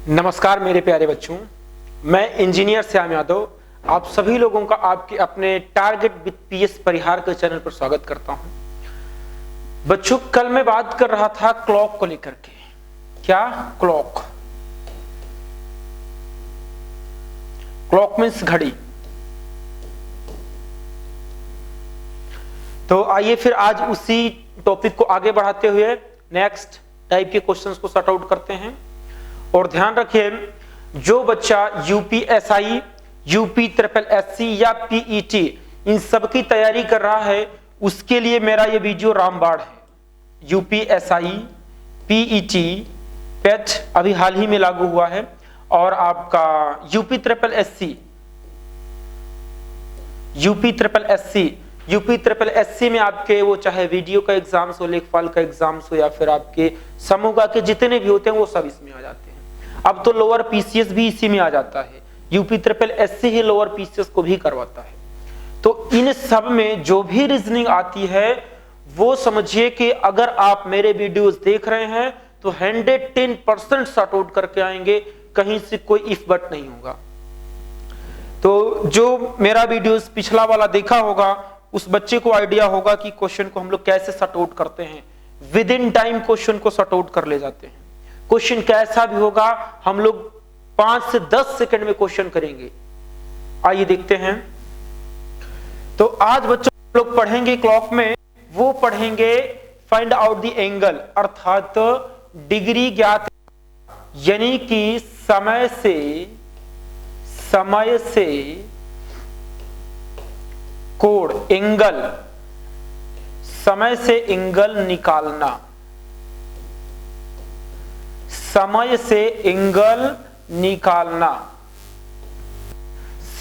नमस्कार मेरे प्यारे बच्चों, मैं इंजीनियर श्याम यादव आप सभी लोगों का आपके अपने टारगेट विद पीएस परिहार के चैनल पर स्वागत करता हूं। बच्चों, कल मैं बात कर रहा था क्लॉक को लेकर के। क्या क्लॉक? क्लॉक मीन्स घड़ी। तो आइए फिर आज उसी टॉपिक को आगे बढ़ाते हुए नेक्स्ट टाइप के क्वेश्चंस को सॉर्ट आउट करते हैं। और ध्यान रखिए, जो बच्चा यूपीएसआई, यूपी ट्रिपल एससी या पीईटी इन सब की तैयारी कर रहा है, उसके लिए मेरा ये वीडियो रामबाण है। यूपीएसआई, पीईटी, पेट अभी हाल ही में लागू हुआ है, और आपका UP triple SC, UP triple SC में आपके वो चाहे वीडियो का एग्जाम्स हो, लेखपाल का एग्जाम्स हो, या फिर आपके समूह के जितने भी होते हैं वो सब इसमें आ जाते हैं। अब तो लोअर पीसीएस भी इसी में आ जाता है। यूपी ट्रिपल एससी ही लोअर पीसीएस को भी करवाता है। तो इन सब में जो भी रीजनिंग आती है वो समझिए कि अगर आप मेरे वीडियोस देख रहे हैं तो 110% सॉर्ट आउट करके आएंगे, कहीं से कोई इफ बट नहीं होगा। तो जो मेरा वीडियोस पिछला वाला देखा होगा उस बच्चे को आइडिया होगा कि क्वेश्चन को हम लोग कैसे सॉर्ट आउट करते हैं। विद इन टाइम क्वेश्चन को सॉर्ट आउट कर ले जाते हैं। क्वेश्चन कैसा भी होगा हम लोग 5 से 10 सेकंड में क्वेश्चन करेंगे। आइए देखते हैं। तो आज बच्चों लोग पढ़ेंगे क्लॉक में, वो पढ़ेंगे फाइंड आउट द एंगल, अर्थात डिग्री ज्ञात, यानी कि समय से कोण, एंगल, समय से एंगल निकालना, समय से एंगल निकालना,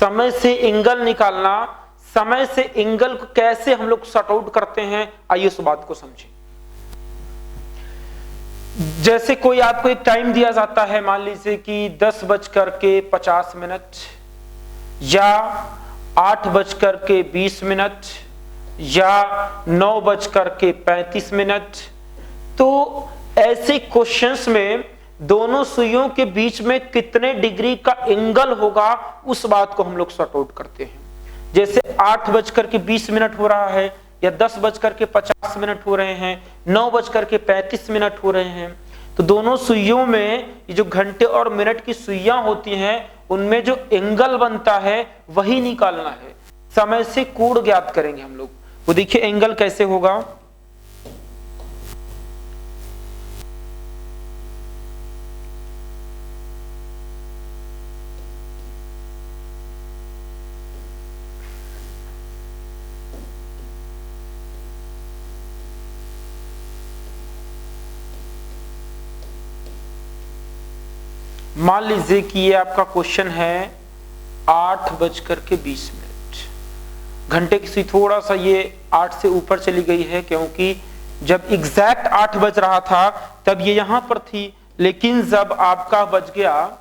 समय से एंगल निकालना। समय से एंगल को कैसे हम लोग सॉर्ट आउट करते हैं, आइए उस बात को समझें। जैसे कोई आपको एक टाइम दिया जाता है, मान लीजिए कि 10:50 या 8:20 या 9:35। तो ऐसे क्वेश्चंस में दोनों सुइयों के बीच में कितने डिग्री का एंगल होगा उस बात को हम लोग सॉर्ट आउट करते हैं। जैसे 8:20 हो रहा है, या 10:50 हो रहे हैं, 9:35 हो रहे हैं, तो दोनों सुइयों में ये जो घंटे और मिनट की सुइयां होती हैं उनमें जो एंगल बनता है वही निकालना है। समय से कोण ज्ञात करेंगे हम लोग। वो देखिए एंगल कैसे होगा। मान लीजिए कि ये आपका क्वेश्चन है 8:20। घंटे की सुई थोड़ा सा ये 8 से ऊपर चली गई है, क्योंकि जब एग्जैक्ट 8 बज रहा था तब ये यहां पर थी, लेकिन जब आपका बज गया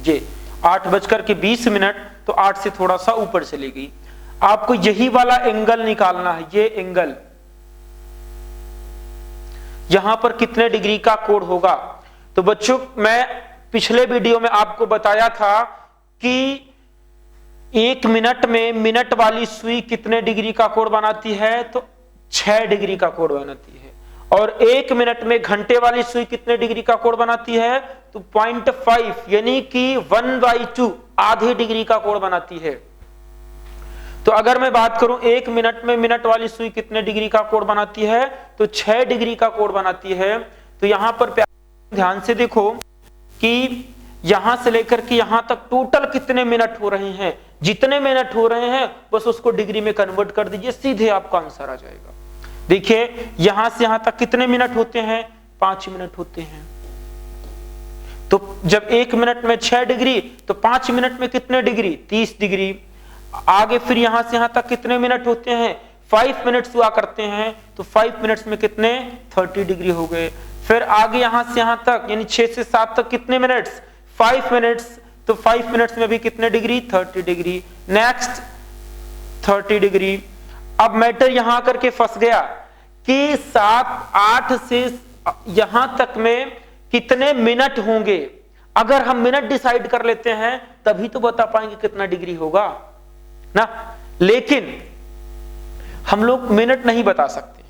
ये 8:20 तो 8 से थोड़ा सा ऊपर चली गई। आपको यही वाला एंगल निकालना है। ये एंगल यहां पर कितने डिग्री का कोण होगा। तो बच्चों, मैं पिछले वीडियो में आपको बताया था कि 1 मिनट में मिनट वाली सुई कितने डिग्री का कोण बनाती है, तो 6 डिग्री का कोण बनाती है। और 1 मिनट में घंटे वाली सुई कितने डिग्री का कोण बनाती है, तो 0.5 यानी कि 1/2 आधे डिग्री का कोण बनाती है। तो अगर मैं बात करूं 1 मिनट में मिनट वाली सुई कितने डिग्री का कोण बनाती है, तो 6 डिग्री का कोण बनाती है। तो यहां पर ध्यान से देखो कि यहां से लेकर के यहां तक टोटल कितने मिनट हो रहे हैं। जितने मिनट हो रहे हैं बस उसको डिग्री में कन्वर्ट कर दीजिए, सीधे आपका आंसर आ जाएगा। देखिए यहां से यहां तक कितने मिनट होते हैं, 5 मिनट होते हैं। तो जब 1 मिनट में 6 डिग्री तो 5 मिनट में कितने डिग्री, 30 डिग्री। आगे फिर यहां से यहां तक कितने मिनट होते हैं, 5 मिनट्स हुआ करते हैं, तो 5 मिनट्स में कितने, 30 डिग्री हो गए। फिर आगे यहां से यहां तक यानी 6 से 7 तक कितने मिनट्स, 5 मिनट्स, तो 5 मिनट्स में भी कितने डिग्री, 30 डिग्री। Next 30 degree. अब मैटर यहां आकर के फंस गया कि 8 यहां तक में कितने मिनट होंगे, अगर हम मिनट डिसाइड कर लेते हैं तभी तो बता पाएंगे कितना डिग्री होगा ना। लेकिन हम लोग मिनट नहीं बता सकते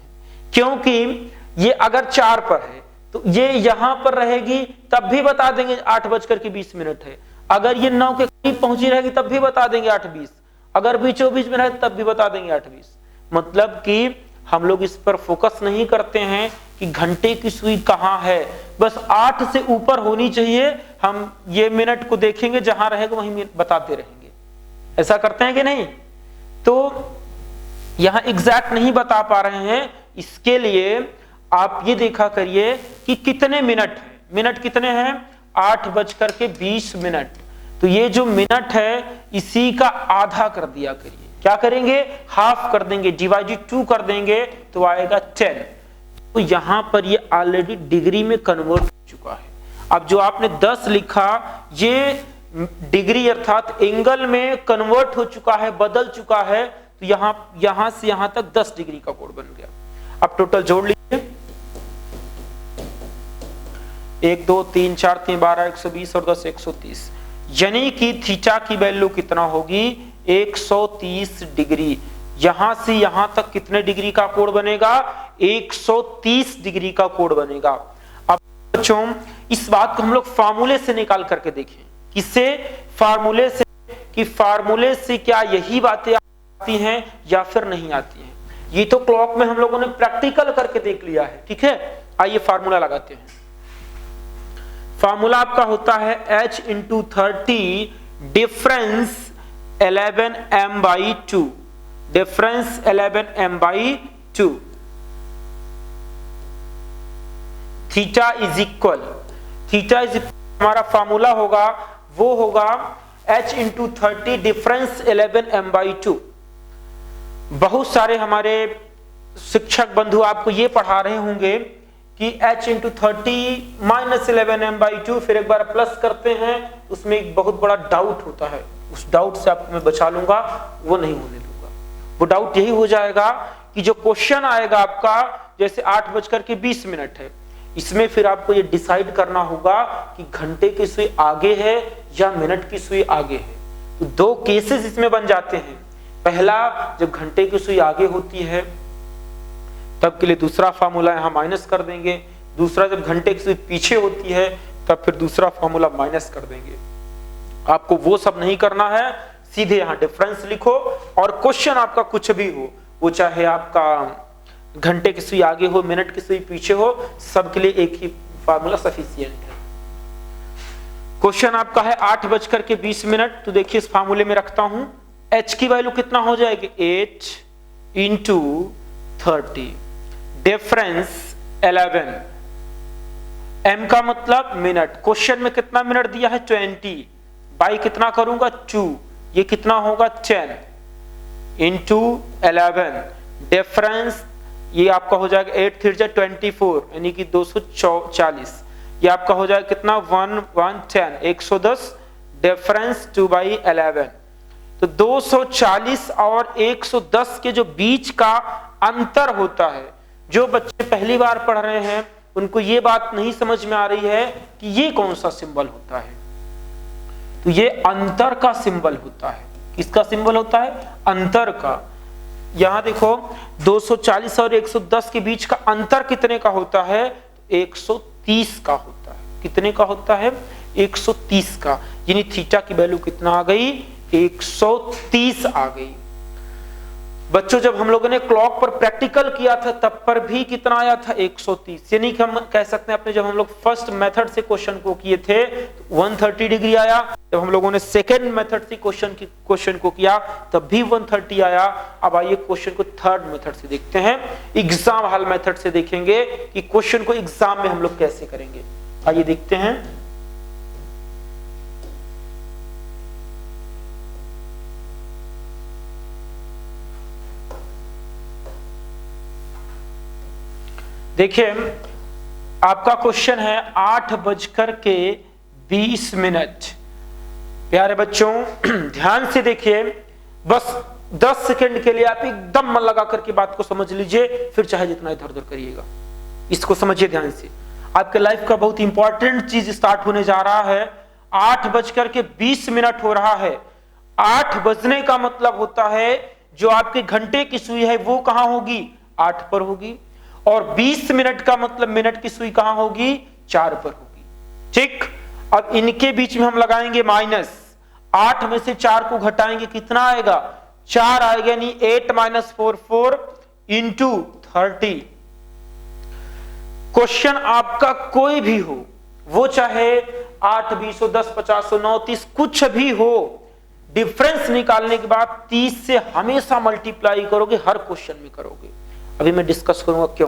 क्योंकि ये अगर 4 पर है तो ये यहां पर रहेगी तब भी बता देंगे 8:20 है। अगर ये 9 के करीब पहुंची रहेगी तब भी बता देंगे 8:20। अगर भी 24 में रहे तब भी बता देंगे 8:20। मतलब कि हम लोग इस पर फोकस नहीं करते हैं कि घंटे की सुई कहां है, बस 8 से ऊपर होनी चाहिए। हम ये मिनट को देखेंगे, जहां रहेगा वहीं बताते रहेंगे। ऐसा करते हैं कि नहीं? तो यहां एग्जैक्ट नहीं बता पा रहे हैं, इसके लिए आप ये देखा करिए कि कितने मिनट है। मिनट कितने हैं? 8:20। तो ये जो मिनट है इसी का आधा कर दिया करिए। क्या करेंगे? हाफ कर देंगे, डिवाइडेड 2 कर देंगे तो आएगा 10। तो यहां पर ये ऑलरेडी डिग्री में कन्वर्ट हो चुका है। अब जो आपने 10 लिखा ये डिग्री अर्थात एंगल में कन्वर्ट हो चुका है, बदल चुका है। तो यहां से यहां तक 10 डिग्री का कोण बन गया। अब टोटल जोड़ लीजिए, 1 2 3 4 3 12 120 और 10 130, यानी कि थीटा की वैल्यू कितना होगी? 130 डिग्री। यहां से यहां तक कितने डिग्री का कोण बनेगा? 130 डिग्री का कोण बनेगा। अब बच्चों इस बात को हम लोग फार्मूले से निकाल करके देखें। किससे? फार्मूले से। कि फार्मूले से क्या यही बातें आती हैं या फिर नहीं आती हैं। ये तो क्लॉक में हम लोगों ने प्रैक्टिकल करके देख लिया है, ठीक है। आइए फार्मूला लगाते हैं। फार्मूला आपका होता है h × 30 difference 11m/2। Difference 11m/2। Theta is equal हमारा फार्मूला होगा, वो होगा h × 30 डिफरेंस 11m/2। बहुत सारे हमारे शिक्षक बंधु आपको ये पढ़ा रहे होंगे कि h × 30 - 11m/2, फिर एक बार प्लस करते हैं, उसमें एक बहुत बड़ा डाउट होता है। उस डाउट से आपको मैं बचा लूंगा, वो नहीं होने दूंगा। वो डाउट यही हो जाएगा कि जो क्वेश्चन आएगा आपका, जैसे 8:20 है, इसमें फिर आपको ये डिसाइड करना होगा कि घंटे की सुई आगे है या मिनट की सुई आगे है। तो 2 केसेस इसमें बन जाते हैं। पहला, जब घंटे की सुई आगे होती है तब के लिए दूसरा फार्मूला यहां माइनस कर देंगे। दूसरा, जब घंटे की सुई पीछे होती है तब फिर दूसरा फार्मूला माइनस कर देंगे। आपको वो सब नहीं करना है, सीधे यहां डिफरेंस लिखो और क्वेश्चन आपका कुछ भी हो, वो चाहे आपका घंटे की सुई आगे हो, मिनट की सुई पीछे हो, सबके लिए एक ही फार्मूला सफिशिएंट है। क्वेश्चन आपका है 8:20। तो देखिए इस फार्मूले में रखता हूं, h की वैल्यू कितना हो जाएगी? 8 × 30 डिफरेंस 11। m का मतलब मिनट। क्वेश्चन में कितना मिनट दिया है? 20। बाई कितना करूंगा? 2। ये कितना होगा? 10 × 11 डिफरेंस, ये आपका हो जाएगा 8 3 24, यानी कि 240। ये आपका हो जाएगा कितना? 110 110 डिफरेंस 2/11। तो 240 और 110 के जो बीच का अंतर होता है, जो बच्चे पहली बार पढ़ रहे हैं उनको ये बात नहीं समझ में आ रही है कि ये कौन सा सिंबल होता है। तो ये अंतर का सिंबल होता है। किसका सिंबल होता है? अंतर का। यहां देखो 240 और 110 के बीच का अंतर कितने का होता है? 130 का होता है। कितने का होता है? 130 का। यानी थीटा की वैल्यू कितना आ गई? 130 आ गई। बच्चों जब हम लोगों ने क्लॉक पर प्रैक्टिकल किया था तब पर भी कितना आया था? 130। यानी कि हम कह सकते हैं अपने जब हम लोग फर्स्ट मेथड से क्वेश्चन को किए थे 130 डिग्री आया। जब हम लोगों ने सेकेंड मेथड से क्वेश्चन को किया तब भी 130 आया। अब आइए क्वेश्चन को थर्ड मेथड से देखते हैं, एग्जाम हॉल मेथड से देखेंगे कि क्वेश्चन को एग्जाम में हम लोग कैसे करेंगे। आइए देखते हैं। देखिए आपका क्वेश्चन है 8:20। प्यारे बच्चों ध्यान से देखिए, बस 10 सेकंड के लिए आप एकदम मन लगा करके बात को समझ लीजिए, फिर चाहे जितना इधर उधर करिएगा। इसको समझिए ध्यान से, आपके लाइफ का बहुत इंपॉर्टेंट चीज स्टार्ट होने जा रहा है। 8:20 हो रहा है। 8 बजने का मतलब होता है जो आपके घंटे की सुई है वो कहां होगी, 8 पर होगी, और 20 मिनट का मतलब मिनट की सुई कहां होगी, 4 पर होगी। ठीक, अब इनके बीच में हम लगाएंगे माइनस, 8 में से 4 को घटाएंगे कितना आएगा, 4 आएगा, यानी 8 - 4 4 इंटू 30। क्वेश्चन आपका कोई भी हो, वो चाहे 8 20 हो, 10 50 हो, 9 30 कुछ भी हो, डिफरेंस निकालने के बाद 30 से हमेशा मल्टीप्लाई करोगे, हर क्वेश्चन में करोगे। अभी मैं डिस्कस करूंगा क्यों।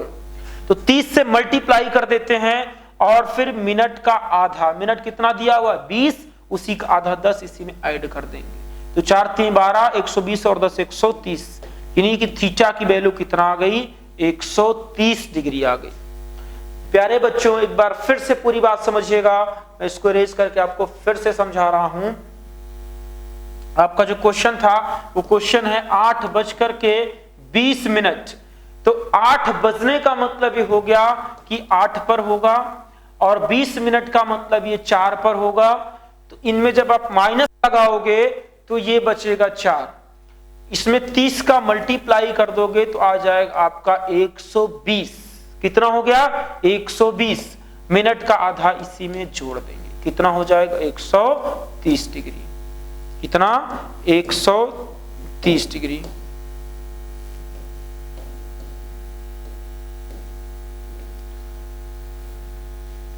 तो 30 से मल्टीप्लाई कर देते हैं और फिर मिनट का आधा, मिनट कितना दिया हुआ 20, उसी का आधा 10 इसी में ऐड कर देंगे। तो 4 3 12, 120 और 10 130, यानी कि थीटा की वैल्यू कितना आ गई, 130 डिग्री आ गई। प्यारे बच्चों एक बार फिर से पूरी बात समझिएगा, मैं इसको इरेज करके आपको फिर से समझा रहा हूं। आपका जो क्वेश्चन था वो क्वेश्चन है 8:20। तो 8 बजने का मतलब ये हो गया कि 8 पर होगा, और 20 मिनट का मतलब ये 4 पर होगा। तो इनमें जब आप माइनस लगाओगे तो ये बचेगा 4, इसमें 30 का मल्टीप्लाई कर दोगे तो आ जाएगा आपका 120। कितना हो गया, 120। मिनट का आधा इसी में जोड़ देंगे, कितना हो जाएगा 130 डिग्री। कितना, 130 डिग्री।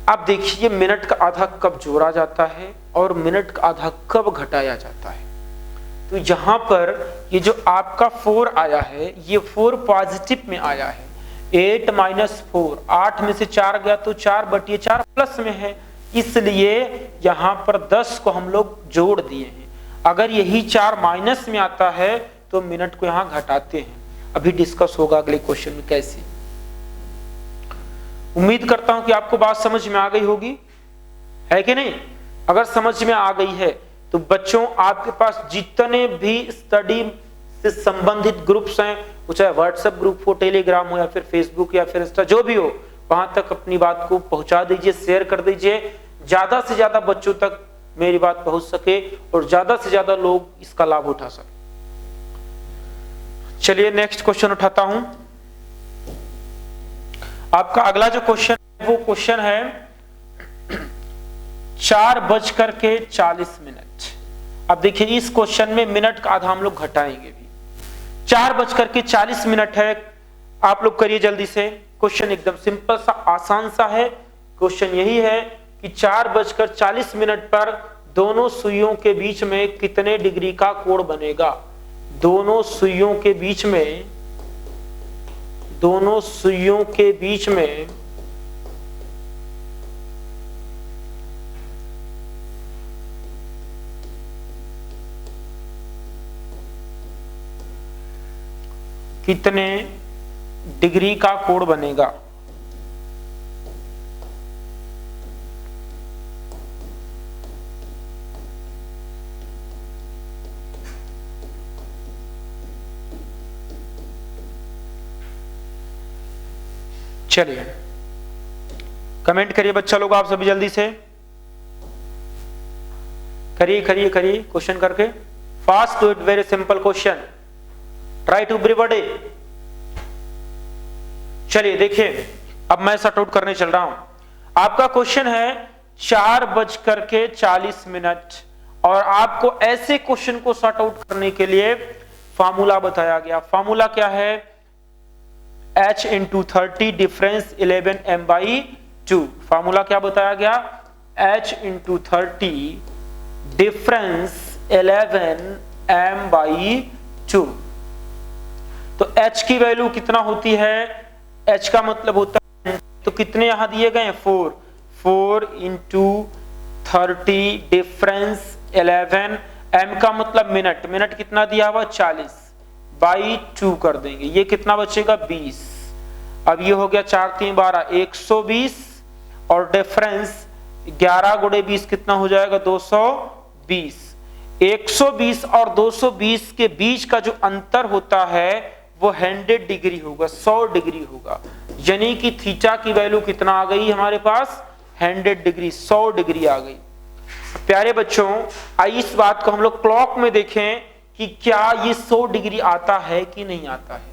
अब देखिए मिनट का आधा कब जोड़ा जाता है और मिनट का आधा कब घटाया जाता है। तो यहां पर ये जो आपका 4 आया है, ये 4 पॉजिटिव में आया है। 8 - 4, 8 में से 4 गया तो 4/4 प्लस में है, इसलिए यहां पर 10 को हम लोग जोड़ दिए हैं। अगर यही 4 माइनस में आता है तो मिनट को यहां घटाते हैं। अभी डिस्कस होगा अगले क्वेश्चन में कैसे। उम्मीद करता हूं कि आपको बात समझ में आ गई होगी, है कि नहीं। अगर समझ में आ गई है तो बच्चों आपके पास जितने भी स्टडी से संबंधित ग्रुप्स हैं, वो चाहे व्हाट्सएप ग्रुप हो, टेलीग्राम हो, या फिर फेसबुक या फिर इंस्टा, जो भी हो, वहां तक अपनी बात को पहुंचा दीजिए, शेयर कर दीजिए, ज्यादा से ज्यादा बच्चों तक मेरी बात पहुंच सके और ज्यादा से ज्यादा लोग इसका लाभ उठा सके। चलिए नेक्स्ट क्वेश्चन उठाता हूं। आपका अगला जो क्वेश्चन है वो क्वेश्चन है 4:40। अब देखिए इस क्वेश्चन में मिनट का आधा हम लोग घटाएंगे भी। 4:40 है। आप लोग करिए जल्दी से, क्वेश्चन एकदम सिंपल सा, आसान सा है। क्वेश्चन यही है कि 4:40 पर दोनों सुइयों के बीच में कितने डिग्री का कोण बनेगा। दोनों सुइयों के बीच में कितने डिग्री का कोण बनेगा। चलिए कमेंट करिए बच्चा लोग, आप सभी जल्दी से करिए क्वेश्चन करके, fast do it, very simple question, try to everybody. चलिए देखिए अब मैं सॉर्ट आउट करने चल रहा हूं। आपका क्वेश्चन है 4:40 और आपको ऐसे क्वेश्चन को सॉर्ट आउट करने के लिए फार्मूला बताया गया। फार्मूला क्या है, h × 30 डिफरेंस 11m/2। फार्मूला क्या बताया गया, h × 30 डिफरेंस 11m/2। तो h की वैल्यू कितना होती है, h का मतलब होता है, तो कितने यहां दिए गए 4 × 30 डिफरेंस 11, m का मतलब मिनट, मिनट कितना दिया हुआ 40/2 कर देंगे, ये कितना बचेगा 20। अब ये हो गया 4 3 12 120 और डिफरेंस 11 × 20 कितना हो जाएगा 220। 120 और 220 के बीच का जो अंतर होता है वो 100 डिग्री होगा, 100 डिग्री होगा। यानी कि थीटा की वैल्यू कितना आ गई हमारे पास 100 डिग्री, 100 डिग्री आ गई। प्यारे बच्चों, आइए इस बात को हम लोग क्लॉक में देखें कि क्या ये 100 डिग्री आता है कि नहीं आता है।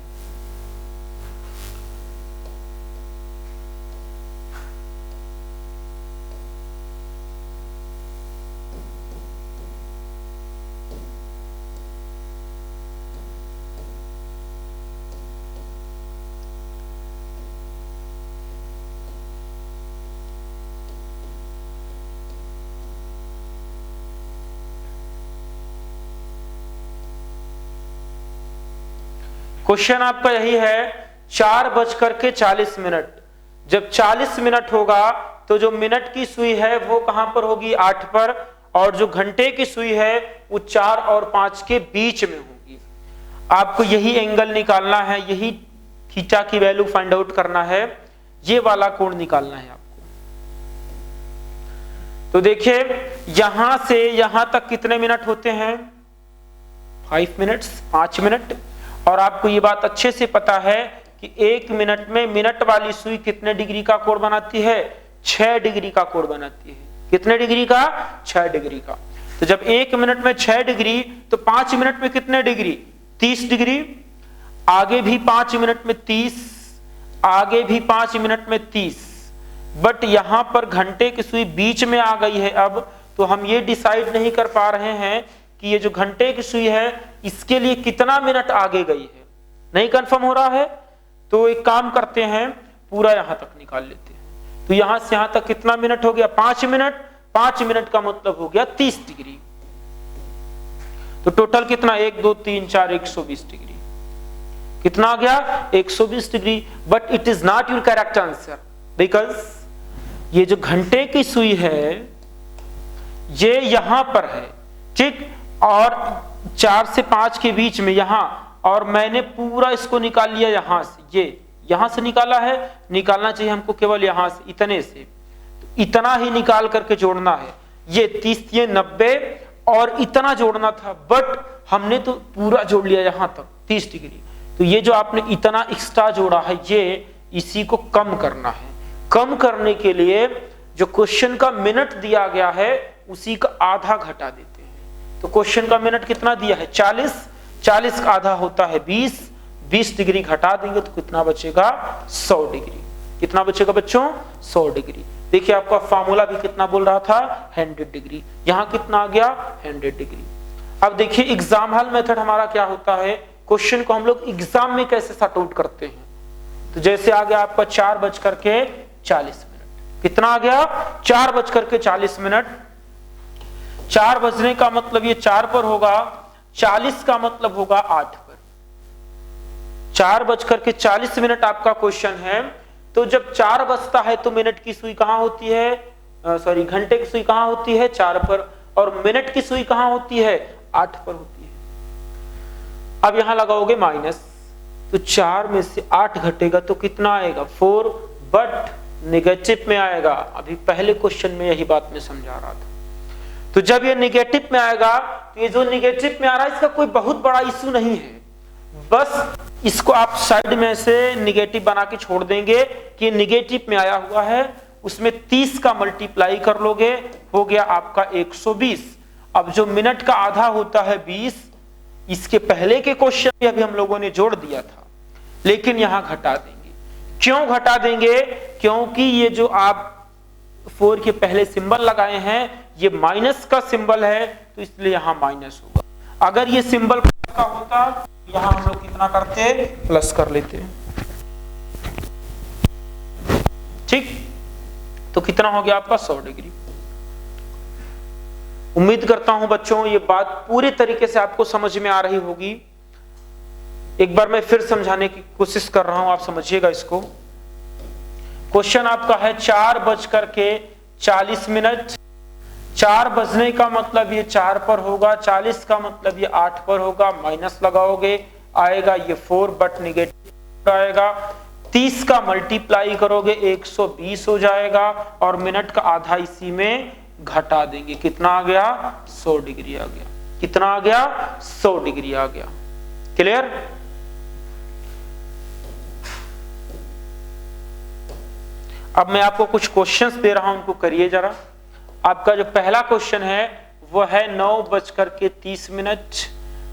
क्वेश्चन आपका यही है 4:40 जब 40 मिनट होगा तो जो मिनट की सुई है वो कहां पर होगी 8 पर, और जो घंटे की सुई है वो 4 और 5 के बीच में होगी। आपको यही एंगल निकालना है, यही थीटा की वैल्यू फाइंड आउट करना है, ये वाला कोण निकालना है आपको। तो देखिए यहां से यहां तक कितने मिनट होते हैं 5 मिनट्स, 5 मिनट। और आपको ये बात अच्छे से पता है कि 1 मिनट में मिनट वाली सुई कितने डिग्री का कोण बनाती है 6 डिग्री का कोण बनाती है। कितने डिग्री का 6 डिग्री का। तो जब 1 मिनट में 6 डिग्री तो 5 मिनट में कितने डिग्री 30 डिग्री, आगे भी 5 मिनट में 30, आगे भी 5 मिनट में 30। बट यहां पर घंटे की सुई बीच में आ गई है अब, तो हम ये डिसाइड नहीं कर पा रहे हैं कि ये जो घंटे की सुई है इसके लिए कितना मिनट आगे गई है, नहीं कंफर्म हो रहा है। तो एक काम करते हैं, पूरा यहां तक निकाल लेते हैं। तो यहां से यहां तक कितना मिनट हो गया 5 मिनट, 5 मिनट का मतलब हो गया 30 डिग्री। तो टोटल कितना 1 2 3 4 120 डिग्री। कितना आ गया 120 degree. But it is not your correct answer, because ये जो घंटे की सुई है ये यहां पर है, ठीक, और 4 से 5 के बीच में यहां, और मैंने पूरा इसको निकाल लिया यहां से, ये यहां से निकाला है, निकालना चाहिए हमको केवल यहां से, इतने से, तो इतना ही निकाल करके जोड़ना है। ये 30 ये 90 और इतना जोड़ना था, बट हमने तो पूरा जोड़ लिया यहां तक 30 डिग्री। तो ये जो आपने इतना एक्स्ट्रा जोड़ा है ये इसी को कम करना है। कम करने के लिए जो क्वेश्चन का मिनट दिया गया है उसी का आधा घटा देते हैं। तो क्वेश्चन का मिनट कितना दिया है 40, 40 का आधा होता है 20, 20 डिग्री घटा देंगे तो कितना बचेगा 100 डिग्री। कितना बचेगा बच्चों 100 डिग्री। देखिए आपका फार्मूला भी कितना बोल रहा था 100 डिग्री, यहां कितना आ गया 100 डिग्री। अब देखिए एग्जाम हल मेथड हमारा क्या होता है, क्वेश्चन को हम लोग एग्जाम में कैसे सॉर्ट आउट करते हैं। तो जैसे आ गया आपका 4:40 मिनट, कितना आ गया 4:40 मिनट। 4 बजने का मतलब ये 4 पर होगा, 40 का मतलब होगा 8 पर। 4:40 मिनट आपका क्वेश्चन है। तो जब 4 बजता है तो मिनट की सुई कहां होती है, सॉरी घंटे की सुई कहां होती है 4 पर, और मिनट की सुई कहां होती है 8 पर होती है। अब यहां लगाओगे माइनस, तो 4 में से 8 घटेगा तो कितना आएगा 4, बट नेगेटिव में आएगा। अभी पहले क्वेश्चन में यही बात मैं समझा रहा था। तो जब ये नेगेटिव में आएगा तो ये जो नेगेटिव में आ रहा है इसका कोई बहुत बड़ा इश्यू नहीं है, बस इसको आप साइड में से नेगेटिव बना के छोड़ देंगे कि नेगेटिव में आया हुआ है, उसमें 30 का मल्टीप्लाई कर लोगे, हो गया आपका 120। अब जो मिनट का आधा होता है 20, इसके पहले के क्वेश्चन में अभी हम लोगों ने जोड़ दिया था, लेकिन यहां घटा देंगे। क्यों घटा देंगे, क्योंकि ये जो आप 4 के पहले सिंबल लगाए हैं ये माइनस का सिंबल है, तो इसलिए यहां माइनस होगा। अगर ये सिंबल प्लस का होता यहां हम लोग कितना करते प्लस कर लेते, ठीक। तो कितना हो गया आपका 100 डिग्री। उम्मीद करता हूं बच्चों ये बात पूरी तरीके से आपको समझ में आ रही होगी। एक बार मैं फिर समझाने की कोशिश कर रहा हूं, आप समझिएगा इसको। क्वेश्चन आपका है 4:40 मिनट। 4 बजने का मतलब ये 4 पर होगा, 40 का मतलब ये 8 पर होगा, माइनस लगाओगे आएगा ये 4, बट निगेटिव आएगा। 30 का मल्टीप्लाई करोगे 120 हो जाएगा, और मिनट का आधा इसी में घटा देंगे। कितना आ गया 100 डिग्री आ गया। कितना आ गया 100 डिग्री आ गया। क्लियर। अब मैं आपको कुछ क्वेश्चंस दे रहा हूं, उनको करिए जरा। आपका जो पहला क्वेश्चन है वो है 9:30।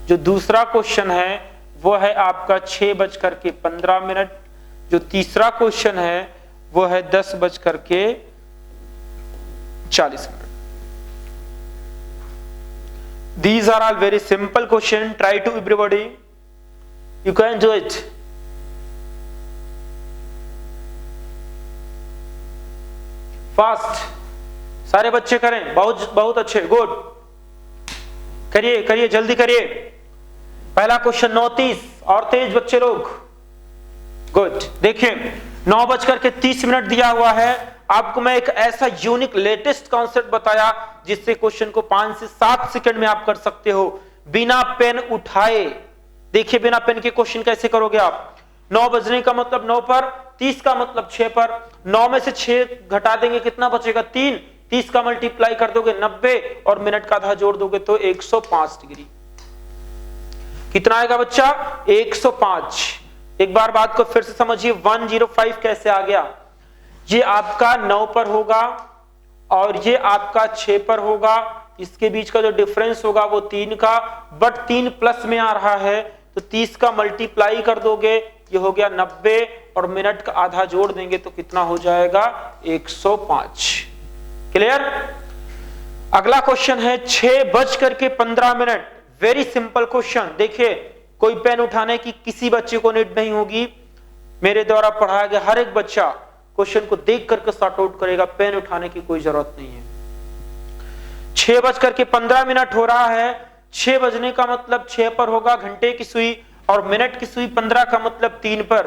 जो दूसरा क्वेश्चन है वो है आपका 6:15। जो तीसरा क्वेश्चन है वो है 10:40। These are all very simple question. Try to everybody. You can do it. Fast. सारे बच्चे करें, बहुत अच्छे, गुड। करिए करिए, जल्दी करिए। पहला क्वेश्चन 9:30, और तेज बच्चे लोग, गुड। देखिए 9:30 दिया हुआ है। आपको मैं एक ऐसा यूनिक लेटेस्ट कॉन्सेप्ट बताया जिससे क्वेश्चन को 5 से 7 सेकंड में आप कर सकते हो बिना पेन उठाए। देखिए बिना पेन के क्वेश्चन कैसे करोगे आप। 9 बजने का मतलब 9 पर, 30 का मतलब 6 पर। 9 में से 6 घटा देंगे, कितना बचेगा? 3। 30 का मल्टीप्लाई कर दोगे 90 और मिनट का आधा जोड़ दोगे तो 105 डिग्री। कितना आएगा बच्चा? 105। एक बार बात को फिर से समझिए, 105 कैसे आ गया? ये आपका 9 पर होगा और ये आपका 6 पर होगा। इसके बीच का जो डिफरेंस होगा वो 3 का, बट 3 प्लस में आ रहा है तो 30 का मल्टीप्लाई कर दोगे, ये हो गया 90 और मिनट का आधा जोड़ देंगे तो कितना हो जाएगा? 105। क्लियर? अगला क्वेश्चन है 6:15। Very simple question. देखिए कोई पेन उठाने की किसी बच्चे को नीड नहीं होगी। मेरे द्वारा पढ़ाया गया हर एक बच्चा क्वेश्चन को देख करके सॉर्ट आउट करेगा, पेन उठाने की कोई जरूरत नहीं है। 6:15 हो रहा है। 6 बजने का मतलब 6 पर होगा घंटे की सुई, और मिनट की सुई 15 का मतलब 3 पर।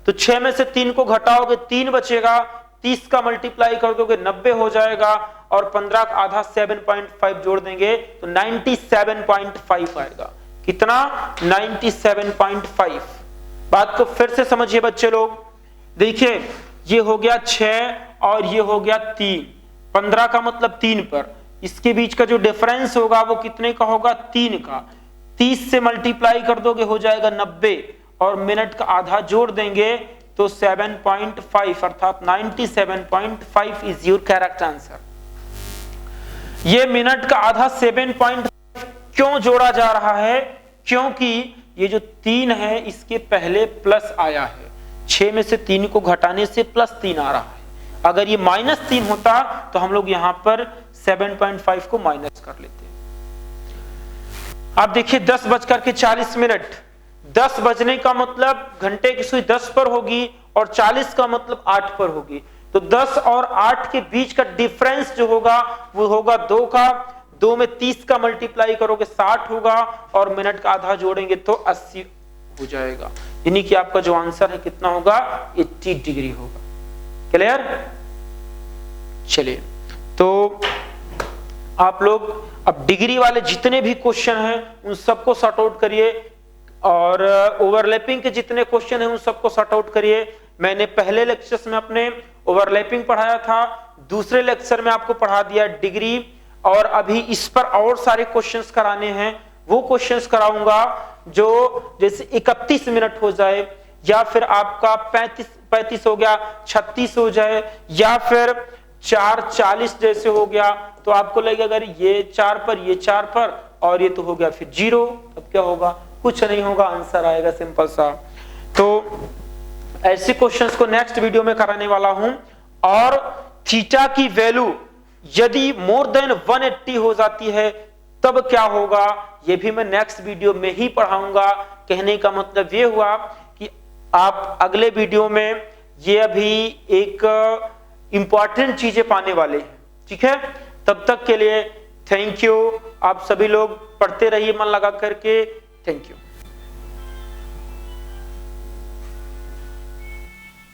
तो 6 में से 3 को घटाओगे 3 बचेगा, 30 का मल्टीप्लाई कर दोगे 90 हो जाएगा, और 15 का आधा 7.5 जोड़ देंगे तो 97.5 आएगा। कितना? 97.5। बात को फिर से समझिए बच्चे लोग। देखिए ये हो गया 6 और ये हो गया 3। 15 का मतलब 3 पर, इसके बीच का जो डिफरेंस होगा वो कितने का होगा? 3 का। 30 से मल्टीप्लाई कर दोगे हो जाएगा 90 और मिनट का आधा जोड़ देंगे तो 7.5 अर्थात 97.5 इज योर करेक्ट आंसर। ये मिनट का आधा 7.5 क्यों जोड़ा जा रहा है? क्योंकि ये जो 3 है इसके पहले प्लस आया है। 6 में से 3 को घटाने से +3 आ रहा है। अगर ये -3 होता तो हम लोग यहां पर 7.5 को माइनस कर लेते। आप देखिए 10:40। 10 बजने का मतलब घंटे की सुई 10 पर होगी और 40 का मतलब 8 पर होगी। तो 10 और 8 के बीच का डिफरेंस जो होगा वो होगा 2 का। 2 में 30 का मल्टीप्लाई करोगे 60 होगा और मिनट का आधा जोड़ेंगे तो 80 हो जाएगा। यानी कि आपका जो आंसर है कितना होगा? 80 डिग्री होगा। क्लियर? चलिए तो आप लोग अब डिग्री वाले जितने भी क्वेश्चन हैं उन सबको सॉर्ट आउट करिए, और ओवरलैपिंग के जितने क्वेश्चन हैं उन सबको सॉर्ट आउट करिए। मैंने पहले लेक्चर्स में अपने ओवरलैपिंग पढ़ाया था, दूसरे लेक्चर में आपको पढ़ा दिया डिग्री, और अभी इस पर और सारे क्वेश्चंस कराने हैं। वो क्वेश्चंस कराऊंगा जो जैसे 31 मिनट हो जाए, या फिर आपका 35 हो गया, 36 हो जाए, या फिर 4:40 जैसे हो गया, तो आपको लगेगा अगर ये 4 पर, ये 4 पर और ये तो हो गया फिर 0, तब क्या होगा? कुछ नहीं होगा, आंसर आएगा सिंपल सा। तो ऐसे क्वेश्चंस को नेक्स्ट वीडियो में कराने वाला हूं। और थीटा की वैल्यू यदि मोर देन 180 हो जाती है तब क्या होगा, ये भी मैं नेक्स्ट वीडियो में ही पढ़ाऊंगा। कहने का मतलब ये हुआ कि आप अगले वीडियो में ये अभी एक इंपॉर्टेंट चीजें पाने वाले हैं। ठीक है, तब तक के लिए थैंक यू। आप सभी लोग पढ़ते रहिए मन लगा करके। Thank you.